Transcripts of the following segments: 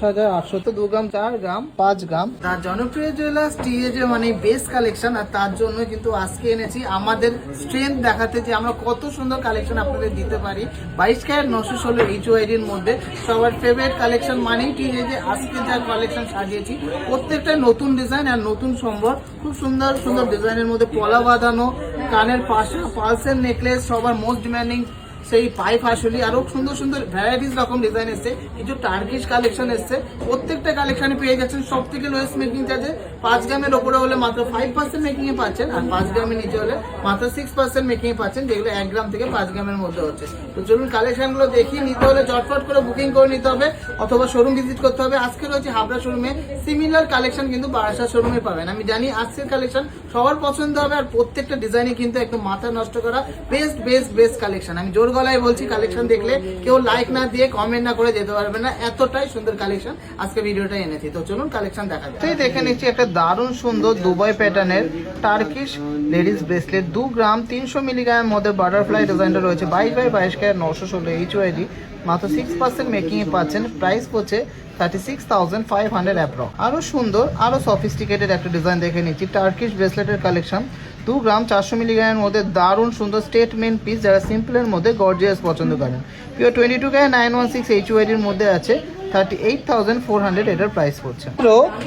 1800 তো 2 গ্রাম 4 গ্রাম 5 গ্রাম তার জনপ্রিয় জুয়েলার্স টিএজে মানে বেস্ট কালেকশন। আর তার জন্য কিন্তু আজকে এনেছি আমাদের স্ট্রেংথ দেখাতে যে আমরা কত সুন্দর কালেকশন আপনাদের দিতে পারি। 22 ক্যারেট 916 HYD এর মধ্যে সবার ফেভারিট কালেকশন মানেই টিএজে আজকে যা কালেকশন সাজিয়েছি প্রত্যেকটা নতুন ডিজাইন আর নতুন সম্ভব। খুব সুন্দর সুন্দর ডিজাইনের মধ্যে পলা বাঁধানো, কানের পাশা, পালসের নেকলেস, সবার মোস্ট ডিমান্ডিং সেই পাইপ আসলে আরো সুন্দর সুন্দর ভ্যারাইটিস রকম ডিজাইন এসছে, কিছু টার্কিশ কালেকশন এসছে। প্রত্যেকটা কালেকশনে পেয়ে যাচ্ছেন সব থেকে লোয়েস্ট মেকিং চার্জে। 5 গ্রামের ওপরে হলে মাত্র 5% মেকিং এ পাচ্ছেন, আর 5 গ্রামের নিচে হলে মাত্র 6% মেকিং এ পাচ্ছেন, যেগুলো 1 গ্রাম থেকে 5 গ্রামের মধ্যে হচ্ছে। তো চলুন কালেকশনগুলো দেখি। নিতে হলে চটপট করে বুকিং করে নিতে হবে অথবা শোরুম ভিজিট করতে হবে। আজকে রয়েছে হাবড়া শোরুমে, সিমিলার কালেকশন কিন্তু বারাসাত শোরুমে পাবেন। আমি জানি আজকের কালেকশন সবার পছন্দ হবে, আর প্রত্যেকটা ডিজাইনই কিন্তু একদম মাথা নষ্ট করা বেস্ট বেস্ট বেস্ট কালেকশন। আমি জোর গলায় বলছি, কালেকশন দেখলে কেউ লাইক না দিয়ে কমেন্ট না করে যেতে পারবে না, এতটাই সুন্দর কালেকশন আজকে ভিডিওটা এনেছি। তো চলুন কালেকশন দেখা যাক। দেখে নিচ্ছি একটা দারুণ সুন্দর দুবাই প্যাটার্নের টার্কিশ লেডিস ব্রেসলেট, 2 গ্রাম 300 মিলিগ্রামের মধ্যে বাটারফ্লাই ডিজাইনটা রয়েছে। 22 ক্যারেট 916 HYD, মাত্র 6% মেকিং এ পাচ্ছেন। প্রাইস পড়ছে 36,500 অ্যাপ্রক্স। আরো সুন্দর আরো সফিস্টিকেটেড একটা ডিজাইন দেখে নিচ্ছি, টার্কিশ ব্রেসলেটের কালেকশন। 2 গ্রাম 400 মিলিগ্রামের মধ্যে দারুণ সুন্দর স্টেটমেন্ট পিস, যারা সিম্পলের মধ্যে গর্জিয়াস পছন্দ করেন। পিওর 22 ক্যারেট 916 HYD এর মধ্যে আছে, 38,400 এটার প্রাইস পড়ছে।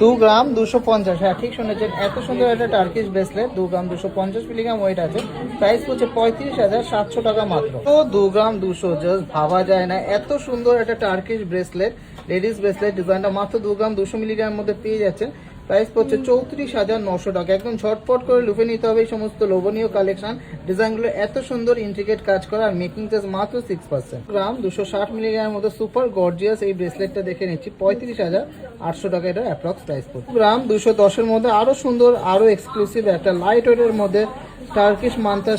2 গ্রাম 250, হ্যাঁ ঠিক শুনেছেন, এত সুন্দর একটা টার্কিশ ব্রেসলেট। 2 গ্রাম 250 মিলিগ্রাম ওয়েট আছে, প্রাইস পড়ছে 35,700 টাকা মাত্র। তো 2 গ্রাম 200, জাস্ট ভাবা যায় না এত সুন্দর একটা টার্কিশ ব্রেসলেট, লেডিস ব্রেসলেট ডিজাইনটা মাত্র 2 গ্রাম 200 মিলিগ্রামের মধ্যে পেয়ে যাচ্ছেন। প্রাইস পড়ছে 34,900 টাকা। একদম ঝটপট করে লুফে নিতে হবে এই সমস্ত লোভনীয় কালেকশন। ডিজাইনগুলো এত সুন্দর ইন্ট্রিকেট কাজ করা, আর মেকিং চার্জ মাত্র 6%। গ্রাম 260 মিলিগ্রামের মধ্যে সুপার গর্জিয়াস এই ব্রেসলেটটা দেখে নিচ্ছি, 35,800 টাকা এটা অ্যাপ্রক্স প্রাইস পড়ছে। গ্রাম 210 এর মধ্যে আরো সুন্দর আরো এক্সক্লুসিভ একটা লাইট ওয়েটের মধ্যে টার্কিশ মান্তা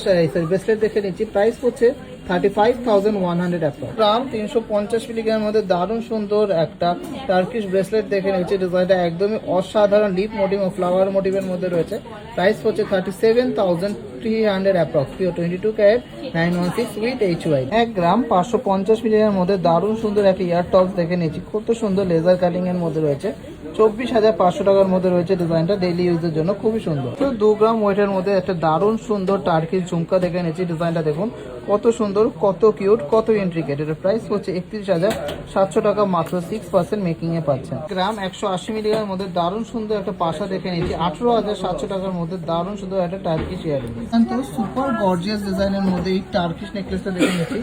ব্রেসলেট দেখে নিচ্ছি, প্রাইস পড়ছে 35,100 অ্যাপ্রক্স। গ্রাম 350 মিলিগ্রামের মধ্যে দারুণ সুন্দর একটা টার্কিশ ব্রেসলেট দেখে নিচ্ছি, ডিজাইনটা একদমই অসাধারণ লিপ মোটিভ ও ফ্লাওয়ার মোটিভের মধ্যে রয়েছে। প্রাইস পড়ছে 37,300 approx. Pure 22 carat 916 with HYD। 1 gram 550 মিলিগ্রামের মধ্যে দারুণ সুন্দর একটা ইয়ার টপস দেখে নিচ্ছি, কত সুন্দর লেজার কাটিং এর মধ্যে রয়েছে। 24,500 টাকার মধ্যে রয়েছে। ডিজাইনটা ডেইলি ইউজের জন্য খুবই সুন্দর। তো 2 গ্রাম ওয়েটের মধ্যে একটা দারুণ সুন্দর টার্কিশ ঝুমকা দেখে নিচ্ছি, ডিজাইনটা দেখুন কত সুন্দর, কত কিউট, কত ইন্ট্রিকেট। এর প্রাইস হচ্ছে 31,700 টাকা মাত্র, 6% মেকিং এ পাচ্ছেন। গ্রাম 180 মিলিগ্রামের মধ্যে দারুণ সুন্দর একটা পাশা দেখে নিচ্ছি, 18,700 টাকার মধ্যে দারুণ সুন্দর একটা টার্কিশ ইয়ারিং। তো সুপার গর্জিয়াস ডিজাইনের মধ্যে এই টার্কিশ নেকলেসটা দেখে নিচ্ছি,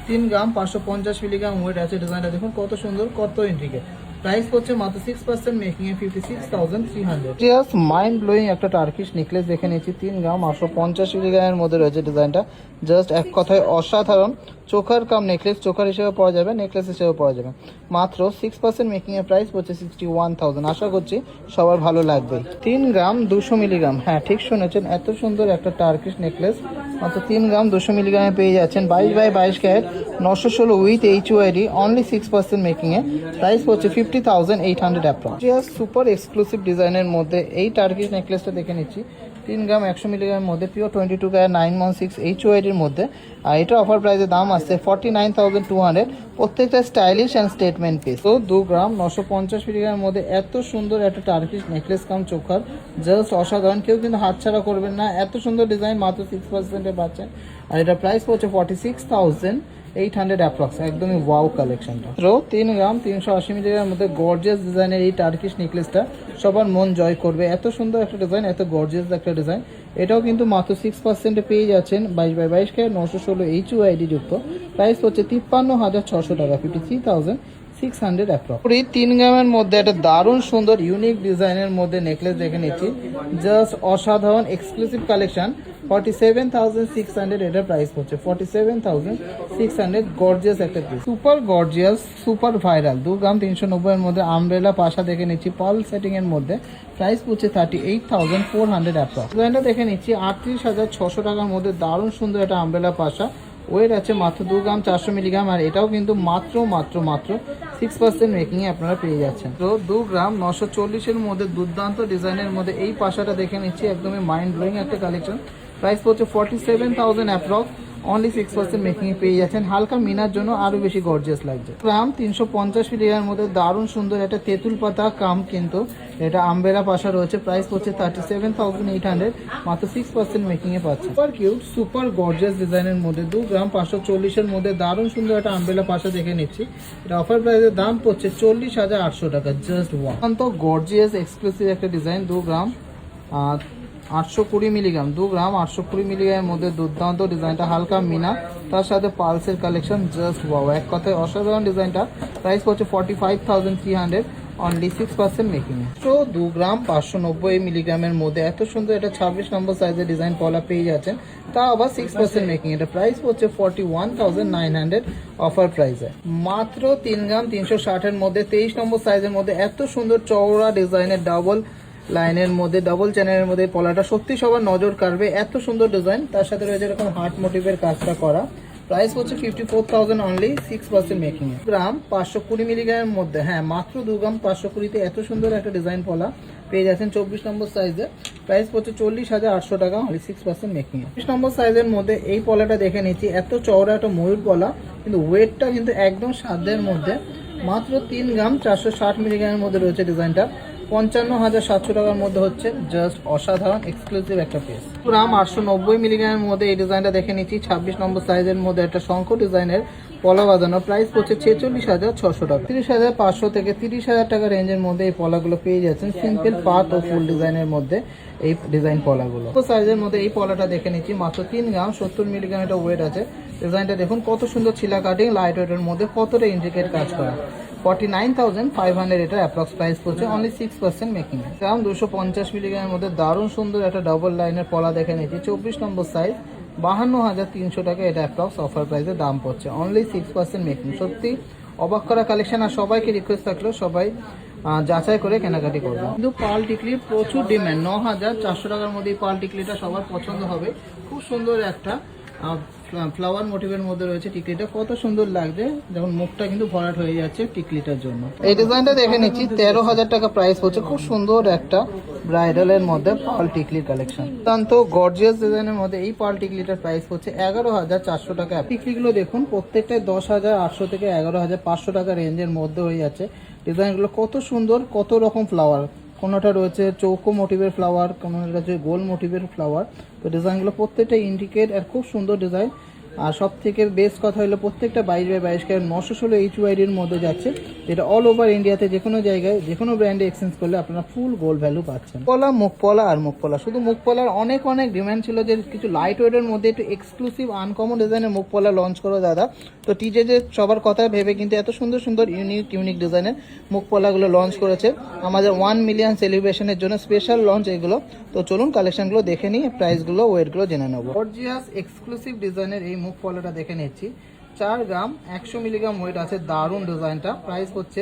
3 গ্রাম 550 মিলিগ্রাম ওয়েট আছে। ডিজাইনটা দেখুন কত সুন্দর, কত ইন্ট্রিকেট। প্রাইস হচ্ছে মাত্র 6% মেকিং এ 56,300। জাস্ট মাইন্ড ব্লোয়িং একটা টার্কিশ নেকলেস দেখে নিচ্ছি, 3 গ্রাম 850 মিলিগ্রামের মধ্যে রয়েছে। ডিজাইনটা জাস্ট এক কথায় অসাধারণ। চোখার কাম নেকলেস, চোখার হিসেবে পাওয়া যাবে, নেকলেস হিসেবে পাওয়া যাবে। মাত্র 6% মেকিং এর প্রাইস পড়ছে 61,000। আশা করছি সবার ভালো লাগবে। 3 গ্রাম 200 মিলিগ্রাম, হ্যাঁ ঠিক শুনেছেন, এত সুন্দর একটা টার্কিশ নেকলেস মাত্র 3 গ্রাম 200 মিলিগ্রামে পেয়ে যাচ্ছেন। 22 carat 916 with HYD, only 6% making এ। প্রাইস পড়ছে 50,800 অ্যাপ্রক্স। সুপার এক্সক্লুসিভ ডিজাইনের মধ্যে এই টার্কিশ নেকলেসটা দেখে নিচ্ছি, 3 গ্রাম 100 মিলিগ্রামের মধ্যে, পিওর 22 ক্যারেট 916 HYD এর মধ্যে। আর এটা অফার প্রাইসের দাম আসছে 49,200। প্রত্যেকটা স্টাইলিশ অ্যান্ড স্টেটমেন্ট পিস। তো 2 গ্রাম 950 মিলিগ্রামের মধ্যে এত সুন্দর একটা টার্কিশ নেকলেস কাম চোখার, জাস্ট অসাধারণ। কেউ কিন্তু হাতছাড়া করবেন না, এত সুন্দর ডিজাইন মাত্র 6% এ পাচ্ছেন। আর এটা প্রাইস পড়ছে 46,800 অ্যাপ্রক্স। একদমই ওয়াও কালেকশনটা। তো 3 গ্রাম 380 মিলিগ্রামের মধ্যে গর্জিয়াস ডিজাইনের এই টার্কিশ নেকলেসটা সবার মন জয় করবে। এত সুন্দর একটা ডিজাইন, এত গর্জিয়াস একটা ডিজাইন। এটাও কিন্তু মাত্র 6% এ পেয়ে যাচ্ছেন। 22 ক্যারেট 916 HYD যুক্ত। প্রাইস হচ্ছে 53,600 টাকা, 53,600 অ্যাপ্রক্স। 3 গ্রামের মধ্যে একটা দারুণ সুন্দর ইউনিক ডিজাইনের মধ্যে নেকলেস দেখে নিচ্ছি, জাস্ট অসাধারণ এক্সক্লুসিভ কালেকশন। 47,600 এটার প্রাইস হচ্ছে 47,600। গর্জিয়াস একটা piece, super gorgeous, super viral. 2 গ্রাম 390 এর মধ্যে আমব্রেলা পাশা দেখে নিচ্ছি, পার্ল সেটিং এর মধ্যে। প্রাইস পড়ছে 38,400 অ্যাপ্রক্স। ডিজাইনটা দেখে নিচ্ছি 38,600 টাকার মধ্যে দারুণ সুন্দর একটা আমব্রেলা পাশা। ওয়েট আছে মাত্র 2 গ্রাম 400 মিলিগ্রাম, আর এটাও কিন্তু মাত্র 6% মেকিং এ আপনারা পেয়ে যাচ্ছেন। তো 2 গ্রাম 940 এর মধ্যে দুর্দান্ত ডিজাইনের মধ্যে এই পাশাটা দেখে নিচ্ছি, একদমই মাইন্ড ব্লোয়িং একটা কালেকশন। প্রাইস পড়ছে 47,000 অ্যাপ্রক্স। অনলি 6% মেকিং এ পেয়ে যাচ্ছেন। হালকা মিনার জন্য আরো বেশি গর্জিয়াস লাগছে। গ্রাম 350 মিলিগ্রামের মধ্যে দারুণ সুন্দর একটা তেঁতুল পাতা কাম কিন্তু এটা আম্বেরা পাশা রয়েছে। প্রাইস পড়ছে 37,800, মাত্র 6% মেকিং এ পাচ্ছে। সুপার কিউট সুপার গর্জিয়াস ডিজাইনের মধ্যে 2 গ্রাম 540 এর মধ্যে দারুণ সুন্দর একটা আম্বেলা পাশা দেখে নিচ্ছি। এটা অফার প্রাইসের দাম পড়ছে 40,800 টাকা। জাস্ট ওয়ান তো গর্জিয়াস এক্সক্লুসিভ একটা ডিজাইন। 2 গ্রাম 820 মিলিগ্রাম, 2 গ্রাম 820 মিলিগ্রামের মধ্যে দুর্দান্ত ডিজাইনটা, হালকা মিনা তার সাথে পালসের কালেকশন। জাস্ট ওয়াও, এক কথায় অসাধারণ ডিজাইনটা। প্রাইস পড়ছে 45,300, অনলি 6% মেকিং এ। তো 2 গ্রাম 590 মিলিগ্রামের মধ্যে এত সুন্দর একটা 26 নম্বর সাইজের ডিজাইন পলা পেয়ে যাচ্ছেন, তা আবার 6% মেকিং। এটা প্রাইস পড়ছে 41,900 অফার প্রাইসে। মাত্র 3 গ্রাম 360 এর মধ্যে 23 নম্বর সাইজের মধ্যে এত সুন্দর চওড়া ডিজাইনের ডাবল লাইনের মধ্যে ডাবল চ্যানেলের মধ্যে পলাটা সত্যি সবার নজর কাড়বে। এত সুন্দর ডিজাইন, তার সাথে রয়েছে এরকম হার্ট মোটিভের কাজটা করা। প্রাইস হচ্ছে 54,000, অনলি 6% মেকিং এ। গ্রাম 520 মিলিগ্রামের মধ্যে, হ্যাঁ মাত্র 2 গ্রাম 520-তে এত সুন্দর একটা ডিজাইন পলা পেয়ে যাচ্ছেন 24 নম্বর সাইজে। প্রাইস পড়ছে 40,800 টাকা, অনলি 6% মেকিং এ। 24 নম্বর সাইজের মধ্যে এই পলাটা দেখে নিচ্ছি, এত চওড়া একটা ময়ূর পলা, কিন্তু ওয়েটটা কিন্তু একদম সাধ্যের মধ্যে। মাত্র 3 গ্রাম 460 মিলিগ্রামের মধ্যে রয়েছে ডিজাইনটা, 55,700 টাকার মধ্যে হচ্ছে। জাস্ট অসাধারণ এক্সক্লুসিভ একটা পিস। গ্রাম 890 মিলিগ্রামের মধ্যে এই ডিজাইনটা দেখে নিচ্ছি, 26 নম্বর সাইজের মধ্যে একটা শঙ্খ ডিজাইনের পলা বাঁধানো। প্রাইস পড়ছে 46,600 টাকা। 30,500 থেকে 30,000 টাকা রেঞ্জের মধ্যে এই পলাগুলো পেয়ে যাচ্ছেন সিম্পল পাত ও ফুল ডিজাইনের মধ্যে। এই ডিজাইন পলাগুলো সাইজের মধ্যে এই পলাটা দেখে নিচ্ছি, মাত্র 3 গ্রাম 70 মিলিগ্রাম এটা ওয়েট আছে। ডিজাইনটা দেখুন কত সুন্দর ছিলা কাটিং, লাইট ওয়েটের মধ্যে কতটা ইন্ট্রিকেট কাজ করা। 49,500 এটা অ্যাপ্রক্স প্রাইস পড়ছে, অনলি 6% মেকিং। গ্রাম 250 মিলিগ্রামের মধ্যে দারুণ সুন্দর একটা ডাবল লাইনের পলা দেখে নিচ্ছি, 24 নম্বর সাইজ, 52,300 টাকা এটা অ্যাপ্রক্স অফার প্রাইসে দাম পড়ছে, অনলি 6% মেকিং। সত্যি অবাক করা কালেকশন, আর সবাইকে রিকোয়েস্ট থাকলো সবাই যাচাই করে কেনাকাটি করবে। কিন্তু পাল টিকলির প্রচুর ডিমান্ড, 9,400 টাকার মধ্যে এই পাল টিকলিটা সবার পছন্দ হবে। খুব সুন্দর একটা ফ্লাওয়ার মোটিভের মধ্যে রয়েছে টিকলিটা, কত সুন্দর লাগছে, যখন মুখটা কিন্তু ভরাট হয়ে যাচ্ছে টিকলিটার জন্য। এই ডিজাইনটা দেখে নিচ্ছি, 13,000 টাকা প্রাইস হচ্ছে। খুব সুন্দর একটা ব্রাইডালের মধ্যে পার্ল টিকলির কালেকশন, অত্যন্ত গর্জিয়াস ডিজাইনের মধ্যে এই পার্ল টিকলিটার প্রাইস হচ্ছে 11,400 টাকা। টিকলিগুলো দেখুন প্রত্যেকটাই 10,800 থেকে 11,500 টাকা রেঞ্জের মধ্যে হয়ে যাচ্ছে। ডিজাইনগুলো কত সুন্দর, কত রকম ফ্লাওয়ার, কোনোটা রয়েছে চৌকো মোটিভের ফ্লাওয়ার, কোনোটা রয়েছে গোল মোটিভের ফ্লাওয়ার। তো ডিজাইনগুলো প্রত্যেকটা ইন্ডিকেট আর খুব সুন্দর ডিজাইন। আর সব থেকে বেস্ট কথা হলো প্রত্যেকটা 22x22 ক্যারেট 916 HYD-র মধ্যে যাচ্ছে, যেটা অল ওভার ইন্ডিয়াতে যে কোনো জায়গায় যে কোনো ব্র্যান্ডে এক্সচেঞ্জ করলে আপনারা ফুল গোল্ড ভ্যালু পাচ্ছেন। পলা, মুখ পলা আর মুখ পলা, শুধু মুখ পলার অনেক ডিমান্ড ছিল যে কিছু লাইট ওয়েটের মধ্যে একটু এক্সক্লুসিভ আনকমন ডিজাইনের মুখ পলা লঞ্চ করো দাদা। তো টিজে যে সবার কথা ভেবে কিন্তু এত সুন্দর সুন্দর ইউনিক ডিজাইনের মুখ পলাগুলো লঞ্চ করেছে আমাদের 1 মিলিয়ন সেলিব্রেশনের জন্য স্পেশাল লঞ্চ এগুলো। তো চলুন কালেকশনগুলো দেখে নিই, প্রাইসগুলো ওয়েটগুলো জেনে নেবো। গর্জিয়াস এক্সক্লুসিভ ডিজাইনের এই মুখ পলাটা দেখে নিচ্ছি, 4 গ্রাম 100 মিলিগ্রাম ওয়েট আছে, দারুণ ডিজাইনটা। প্রাইস হচ্ছে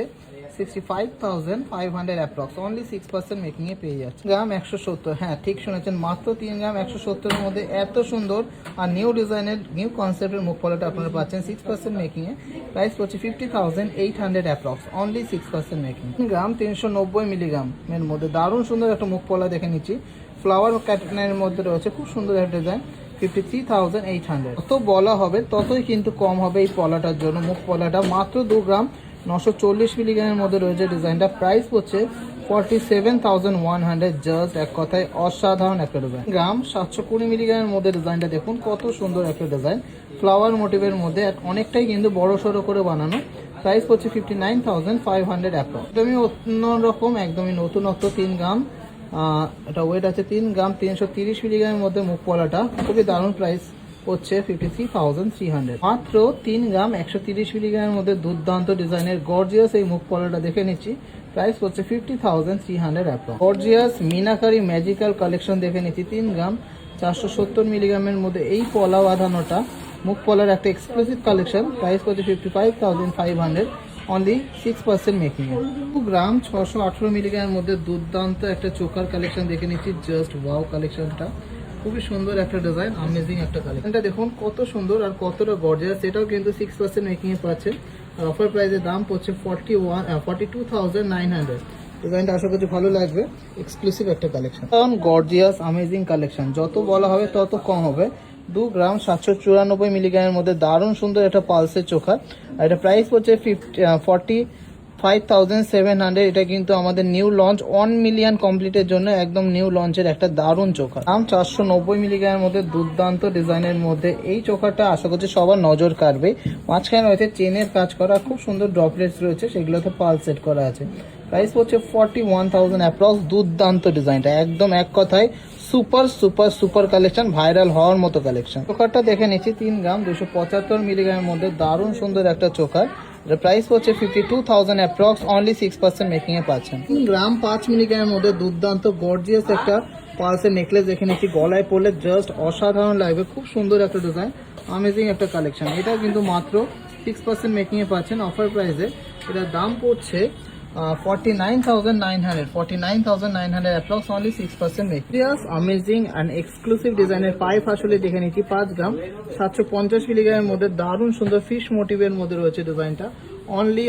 65,500 অ্যাপ্রক্স, অনলি 6% মেকিং এ পেয়ে যাচ্ছে। গ্রাম 170, হ্যাঁ ঠিক শুনেছেন, মাত্র 3 গ্রাম 170 এর মধ্যে এত সুন্দর আর নিউ ডিজাইনের নিউ কনসেপ্টের মুখ পলাটা আপনারা পাচ্ছেন 6% মেকিং এ। প্রাইস হচ্ছে 50,800 অ্যাপ্রক্স, অনলি 6% মেকিং। গ্রাম 390 মিলিগ্রাম এর মধ্যে দারুণ সুন্দর একটা মুখ পলা দেখে নিচ্ছি, ফ্লাওয়ার ক্যাটানের মধ্যে রয়েছে, খুব সুন্দর একটা ডিজাইন, 53,800। যত বলা হবে ততই কিন্তু কম হবে এই পলাটার জন্য। মুখ পলাটা মাত্র 2 গ্রাম 940 মিলিগ্রামের মধ্যে রয়েছে ডিজাইনটা। প্রাইস হচ্ছে 47,100, জাস্ট এক কথায় অসাধারণ একটা ডিজাইন। গ্রাম 720 মিলিগ্রামের মধ্যে ডিজাইনটা দেখুন কত সুন্দর একটা ডিজাইন, ফ্লাওয়ার মোটিভের মধ্যে অনেকটাই কিন্তু বড় সড়ো করে বানানো। প্রাইস হচ্ছে 59,500 অ্যাপ্রক্স। একদমই অন্যরকম, একদমই নতুনত্ব। 3 গ্রাম এটা ওয়েট আছে, 3 গ্রাম 330 মিলিগ্রামের মধ্যে মুখ পলাটা, খুবই দারুণ। প্রাইস হচ্ছে 53,300। মাত্র 3 গ্রাম 130 মিলিগ্রামের মধ্যে দুর্দান্ত ডিজাইনের গর্জিয়াস এই মুখ পলাটা দেখে নিচ্ছি, প্রাইস হচ্ছে 50,300 approx. Gorgeous meenakari magical collection দেখে নিচ্ছি, 3 গ্রাম 470 মিলিগ্রামের মধ্যে এই পলা বাঁধানোটা মুখ পলার একটা এক্সক্লুসিভ কালেকশন। প্রাইস হচ্ছে 55,500, অনলি 6% মেকিং এ। 2 গ্রাম 618 মিলিগ্রামের মধ্যে দুর্দান্ত একটা চোকার কালেকশন দেখে নিচ্ছি, জাস্ট ওয়াও কালেকশনটা, খুবই সুন্দর একটা ডিজাইন, অ্যামেজিং একটা কালেকশনটা দেখুন কত সুন্দর আর কতটা গর্জিয়াস। এটাও কিন্তু 6% মেকিং এ পাচ্ছেন, আর অফার প্রাইসের দাম পড়ছে 42,900। ডিজাইনটা আশা করছি ভালো লাগবে, এক্সক্লুসিভ একটা কালেকশন, কারণ গর্জিয়াস অ্যামেজিং কালেকশন, যত বলা হবে তত কম হবে। 2 গ্রাম 794 মিলিগ্রামের মধ্যে দারুণ সুন্দর একটা পালসের চোখা। আর এটা প্রাইস হচ্ছে 45,700। এটা কিন্তু আমাদের নিউ লঞ্চ 1 মিলিয়ন কমপ্লিটের জন্য একদম নিউ লঞ্চের একটা দারুণ চোখা। দাম 490 মিলিগ্রামের মধ্যে দুর্দান্ত ডিজাইনের মধ্যে এই চোখাটা আশা করছি সবার নজর কাড়বে। মাঝখানে রয়েছে চেনের কাজ করা, খুব সুন্দর ড্রপলেটস রয়েছে, সেগুলোতে পাল সেট করা আছে। প্রাইস হচ্ছে 41,000 অ্যাপ্রক্স। দুর্দান্ত ডিজাইনটা একদম এক কথায় super super super collection, viral হওয়ার মতো কালেকশন। চোখারটা দেখে নিচ্ছি 3 গ্রাম 275 মিলিগ্রামের মধ্যে দারুণ সুন্দর একটা চোখার। প্রাইস হচ্ছে 52,000 অ্যাপ্রক্স, অনলি 6% মেকিং এ পাচ্ছেন। 3 গ্রাম 5 মিলিগ্রামের মধ্যে দুর্দান্ত গর্জিয়াস একটা পালসের নেকলেস দেখে নিচ্ছি, গলায় পরলে জাস্ট অসাধারণ লাগবে। খুব সুন্দর একটা ডিজাইন, অ্যামেজিং একটা কালেকশন। এটা কিন্তু মাত্র 6% মেকিং এ পাচ্ছেন অফার প্রাইসে। এটার দাম পড়ছে 49,900 approx, only 6% materials. Amazing and exclusive ডিজাইনের পাইপ আসলে দেখে নিচ্ছি 5 গ্রাম 750 মিলিগ্রামের মধ্যে দারুণ সুন্দর ফিশ মোটিভের মধ্যে রয়েছে ডিজাইনটা। অনলি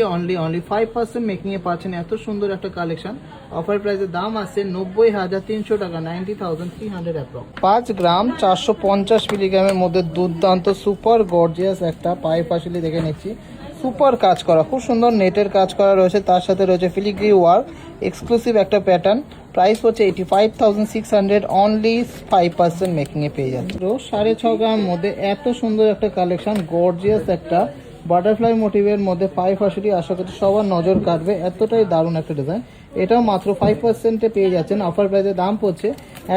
5% মেকিং এ পাচ্ছেন এত সুন্দর একটা কালেকশন। অফার প্রাইসের দাম আছে 90,300 টাকা, 90,300 অ্যাপ্রক্স। 5 গ্রাম 450 মিলিগ্রামের মধ্যে দুর্দান্ত সুপার গর্জিয়াস একটা পাইপ আসলে দেখে নিচ্ছি, সুপার কাজ করা, খুব সুন্দর নেটের কাজ করা রয়েছে, তার সাথে রয়েছে ফিলিগ্রি ওয়ার্ক, এক্সক্লুসিভ একটা প্যাটার্ন। প্রাইস হচ্ছে 85,600, অনলি 5% মেকিং এ পেয়ে যাচ্ছে। 6.5 গ্রাম মধ্যে এত সুন্দর একটা কালেকশন, গর্জিয়াস একটা বাটারফ্লাই মোটিভের মধ্যে পাইপ আসলে আশা করছি সবার নজর কাটবে, এতটাই দারুণ একটা ডিজাইন। এটাও মাত্র 5%-এ পেয়ে যাচ্ছেন। অফার প্রাইসের দাম পড়ছে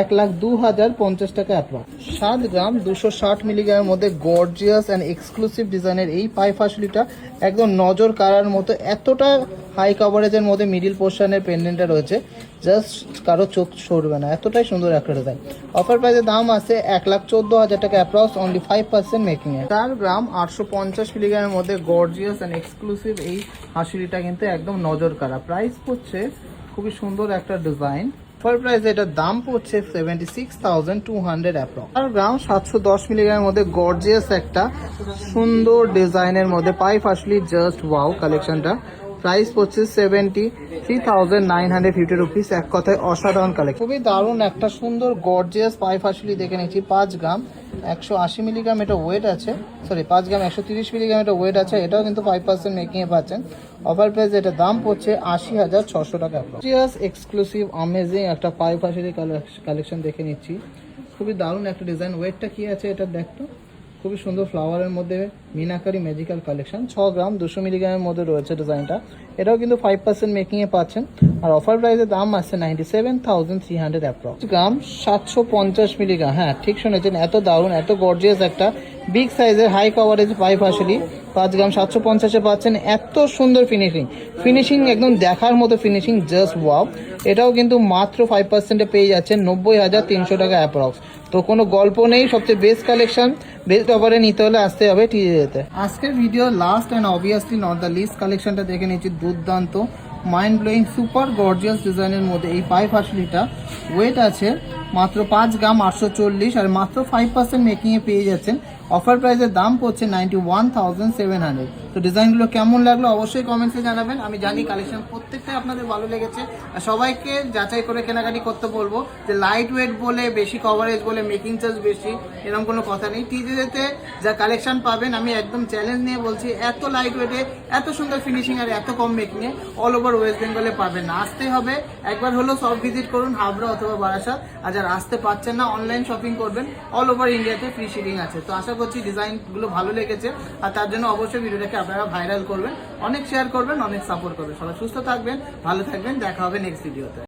1,02,050 টাকা অ্যাপ্রক্স। 7 গ্রাম 260 মিলিগ্রামের মধ্যে গর্জিয়াস অ্যান্ড এক্সক্লুসিভ ডিজাইনের এই পাইপ আসলিটা একদম নজর কাড়ার মতো, এতটা হাই কভারেজের মধ্যে মিডিল পোর্শনের পেন্ডেন্টটা রয়েছে, জাস্ট কারো চোখ সরবে না, এতটাই সুন্দর একটা ডিজাইন। অফার প্রাইসের দাম আছে 1,14,000 টাকা অ্যাপ্রক্স, অনলি 5% মেকিং এ। 4 গ্রাম 850 মিলিগ্রামের মধ্যে গর্জিয়াস অ্যান্ড এক্সক্লুসিভ এই হাসিলিটা কিন্তু একদম নজর কাড়া। প্রাইস পড়ছে খুবই সুন্দর একটা ডিজাইন। অফার প্রাইস এটার দাম পড়ছে 76,200 অ্যাপ্রক্স। 4 গ্রাম 710 মিলিগ্রামের মধ্যে গর্জিয়াস একটা সুন্দর ডিজাইনের মধ্যে পাইপ আসলি, জাস্ট ওয়াও কালেকশনটা। প্রাইস পড়ছে 73,950 রুপিস। এক কথায় অসাধারণ কালেকশন, খুবই দারুণ একটা সুন্দর গর্জিয়াস পাইপ আসলি দেখে নিচ্ছি। 5 গ্রাম 180 মিলিগ্রাম এটা ওয়েট আছে, 5 গ্রাম 130 মিলিগ্রাম এটা ওয়েট আছে। এটাও কিন্তু 5% মেকিং এ পাচ্ছেন। অফার প্রাইস এটা দাম পড়ছে 80,600 টাকা। এক্সক্লুসিভ অ্যামেজিং একটা পাইপ আসলি কালেকশন দেখে নিচ্ছি, খুবই দারুণ একটা ডিজাইন। ওয়েটটা কি আছে এটা দেখতো, খুবই সুন্দর ফ্লাওয়ারের মধ্যে মিনাকারি ম্যাজিক্যাল কালেকশন। 6 গ্রাম 200 মিলিগ্রামের মধ্যে রয়েছে ডিজাইনটা। এটাও কিন্তু 5% মেকিং এ পাচ্ছেন। আর অফার প্রাইসের দাম আসছে 97,300 অ্যাপ্রক্স। গ্রাম 750 মিলিগ্রাম, হ্যাঁ ঠিক শুনেছেন, এত দারুণ এত গর্জিয়াস একটা বিগ সাইজের হাই কভারেজ পাইপ আসলি 5 গ্রাম 750-এ পাচ্ছেন। এত সুন্দর ফিনিশিং একদম দেখার মতো ফিনিশিং, জাস্ট ওয়াও। এটাও কিন্তু মাত্র 5%-এ পেয়ে যাচ্ছেন 90,300 টাকা অ্যাপ্রক্স। তো কোনো গল্প নেই, সবচেয়ে বেস্ট কালেকশন, বেস্ট অফারে নিতে হলে আসতে হবে টিজেতে। আজকের video last and obviously not the least কালেকশনটা দেখে নিচ্ছি, দুর্দান্ত মাইন্ড ব্লোয়িং সুপার গর্জিয়াস ডিজাইনের মধ্যে এই পাইপ আসলিটা। ওয়েট আছে মাত্র 5 গ্রাম 840, আর মাত্র 5% মেকিংয়ে পেয়ে যাচ্ছেন। অফার প্রাইসের দাম পড়ছে 91,700। তো ডিজাইনগুলো কেমন লাগলো অবশ্যই কমেন্টসে জানাবেন। আমি জানি কালেকশন প্রত্যেকটাই আপনাদের ভালো লেগেছে। আর সবাইকে যাচাই করে কেনাকাটি করতে বলবো যে লাইট ওয়েট বলে বেশি কভারেজ বলে মেকিং চার্জ বেশি, এরকম কোনো কথা নেই। টিজেতে যা কালেকশন পাবেন আমি একদম চ্যালেঞ্জ নিয়ে বলছি, এত লাইট ওয়েটে এত সুন্দর ফিনিশিং আর এত কম মেকিংয়ে অল ওভার ওয়েস্ট বেঙ্গলে পাবেন না। আসতে হবে, একবার হলেও সব ভিজিট করুন, হাবড়া অথবা বারাসাত। আর যারা আসতে পারছেন না অনলাইন শপিং করবেন, অল ওভার ইন্ডিয়াতে ফ্রি শিপিং আছে। তো আশা করছি ডিজাইনগুলো ভালো লেগেছে, আর তার জন্য অবশ্যই ভিডিওটাকে আপনারা ভাইরাল করবেন, অনেক শেয়ার করবেন, অনেক সাপোর্ট করবেন। সবাই সুস্থ থাকবেন, ভালো থাকবেন, দেখা হবে নেক্সট ভিডিওতে।